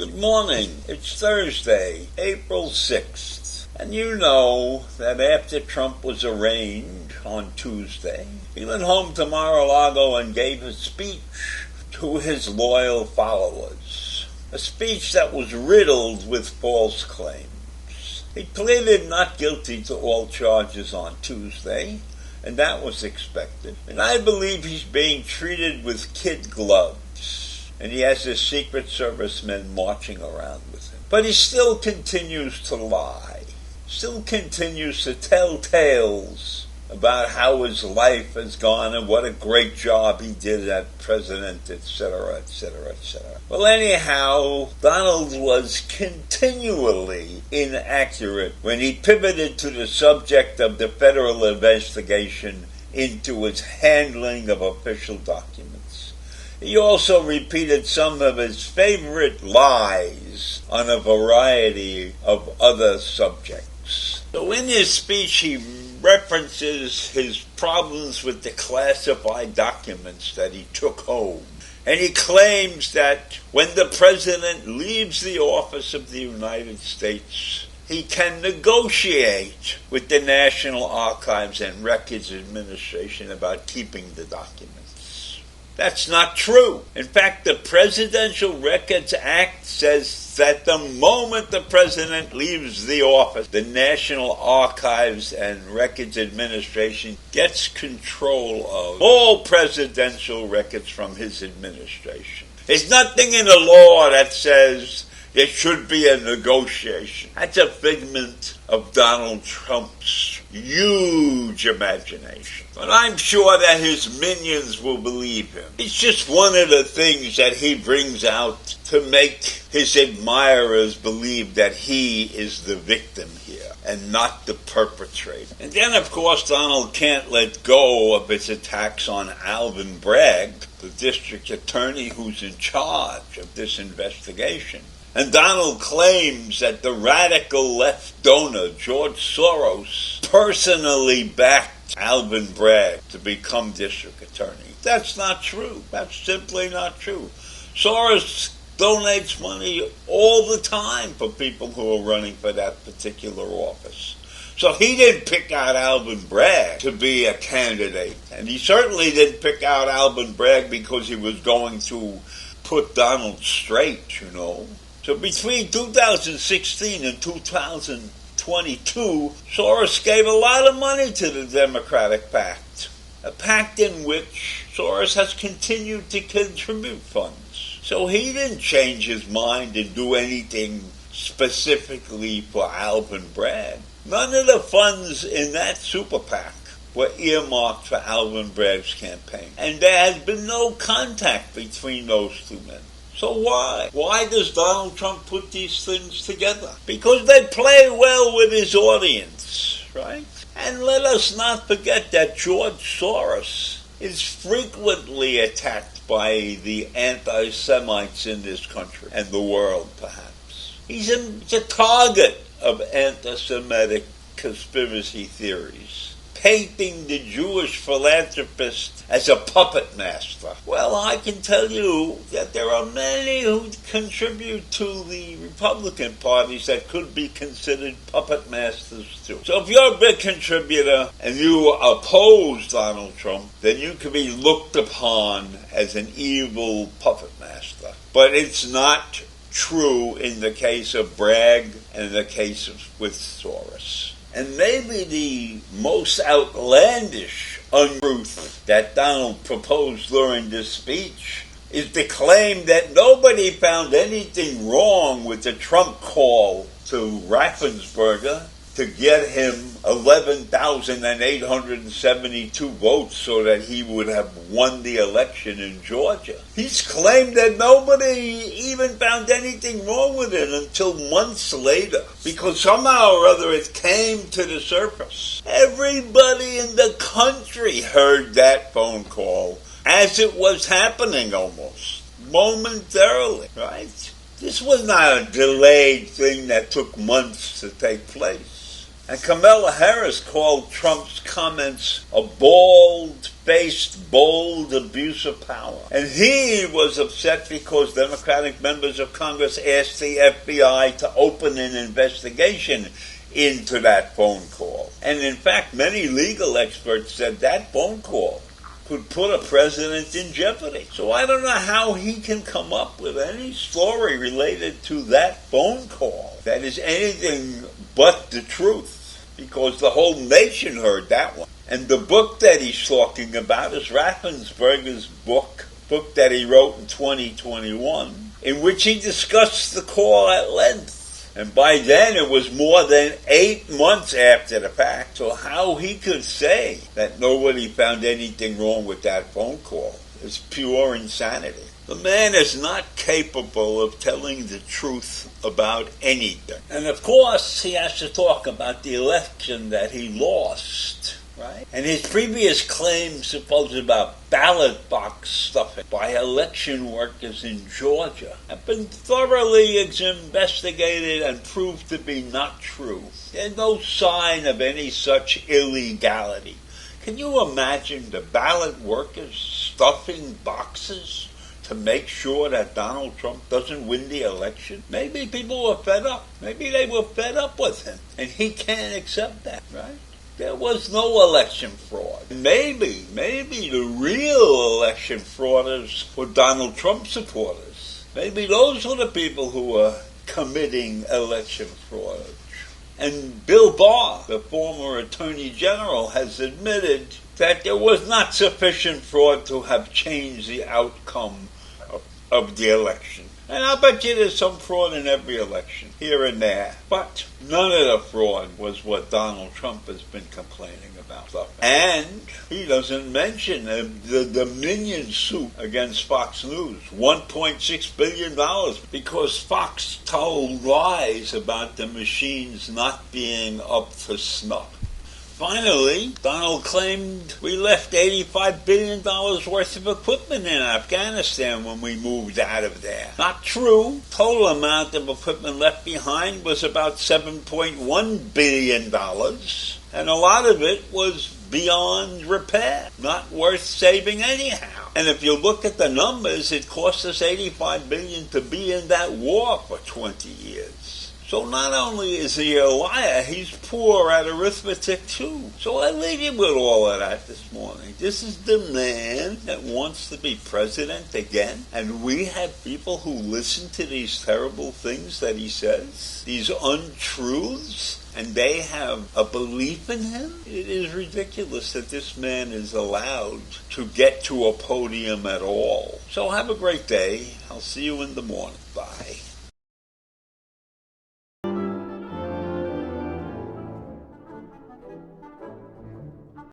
Good morning. It's Thursday, April 6th. And you know that after Trump was arraigned on Tuesday, he went home to Mar-a-Lago and gave a speech to his loyal followers. A speech that was riddled with false claims. He pleaded not guilty to all charges on Tuesday, and that was expected. And I believe he's being treated with kid gloves. And he has his Secret Service men marching around with him. But he still continues to lie, still continues to tell tales about how his life has gone and what a great job he did as president, etc., etc., etc. Well, anyhow, Donald was continually inaccurate when he pivoted to the subject of the federal investigation into his handling of official documents. He also repeated some of his favorite lies on a variety of other subjects. So in his speech, he references his problems with the classified documents that he took home. And he claims that when the president leaves the office of the United States, he can negotiate with the National Archives and Records Administration about keeping the documents. That's not true. In fact, the Presidential Records Act says that the moment the president leaves the office, the National Archives and Records Administration gets control of all presidential records from his administration. There's nothing in the law that says there should be a negotiation. That's a figment of Donald Trump's huge imagination. But I'm sure that his minions will believe him. It's just one of the things that he brings out to make his admirers believe that he is the victim here and not the perpetrator. And then, of course, Donald can't let go of his attacks on Alvin Bragg, the district attorney who's in charge of this investigation. And Donald claims that the radical left donor, George Soros, personally backed Alvin Bragg to become district attorney. That's not true. That's simply not true. Soros donates money all the time for people who are running for that particular office. So he didn't pick out Alvin Bragg to be a candidate. And he certainly didn't pick out Alvin Bragg because he was going to put Donald straight, you know. So between 2016 and 2022, Soros gave a lot of money to the Democratic Pact, a pact in which Soros has continued to contribute funds. So he didn't change his mind and do anything specifically for Alvin Bragg. None of the funds in that super PAC were earmarked for Alvin Bragg's campaign. And there has been no contact between those two men. So why? Why does Donald Trump put these things together? Because they play well with his audience, right? And let us not forget that George Soros is frequently attacked by the anti-Semites in this country and the world, perhaps. He's a target of anti-Semitic conspiracy theories, painting the Jewish philanthropist as a puppet master. Well, I can tell you that there are many who contribute to the Republican parties that could be considered puppet masters too. So if you're a big contributor and you oppose Donald Trump, then you can be looked upon as an evil puppet master. But it's not true in the case of Bragg and in the case with Soros. And maybe the most outlandish untruth that Donald proposed during this speech is the claim that nobody found anything wrong with the Trump call to Raffensperger to get him 11,872 votes so that he would have won the election in Georgia. He's claimed that nobody even found anything wrong with it until months later, because somehow or other it came to the surface. Everybody in the country heard that phone call as it was happening almost, momentarily, right? This was not a delayed thing that took months to take place. And Kamala Harris called Trump's comments a bald-faced, bold abuse of power. And he was upset because Democratic members of Congress asked the FBI to open an investigation into that phone call. And in fact, many legal experts said that phone call could put a president in jeopardy. So I don't know how he can come up with any story related to that phone call that is anything but the truth, because the whole nation heard that one. And the book that he's talking about is Raffensperger's book that he wrote in 2021, in which he discussed the call at length. And by then it was more than 8 months after the fact. So how he could say that nobody found anything wrong with that phone call is pure insanity. The man is not capable of telling the truth about anything. And of course he has to talk about the election that he lost. Right? And his previous claims supposed about ballot box stuffing by election workers in Georgia have been thoroughly investigated and proved to be not true. There's no sign of any such illegality. Can you imagine the ballot workers stuffing boxes to make sure that Donald Trump doesn't win the election? Maybe people were fed up. Maybe they were fed up with him, and he can't accept that, right? There was no election fraud. Maybe the real election frauders were Donald Trump supporters. Maybe those were the people who were committing election fraud. And Bill Barr, the former Attorney General, has admitted that there was not sufficient fraud to have changed the outcome of the election. And I bet you there's some fraud in every election, here and there. But none of the fraud was what Donald Trump has been complaining about. And he doesn't mention the Dominion suit against Fox News, $1.6 billion, because Fox told lies about the machines not being up to snuff. Finally, Donald claimed we left $85 billion worth of equipment in Afghanistan when we moved out of there. Not true. Total amount of equipment left behind was about $7.1 billion, and a lot of it was beyond repair, not worth saving anyhow. And if you look at the numbers, it cost us $85 billion to be in that war for 20 years. So not only is he a liar, he's poor at arithmetic too. So I leave you with all of that this morning. This is the man that wants to be president again. And we have people who listen to these terrible things that he says, these untruths, and they have a belief in him. It is ridiculous that this man is allowed to get to a podium at all. So have a great day. I'll see you in the morning. Bye.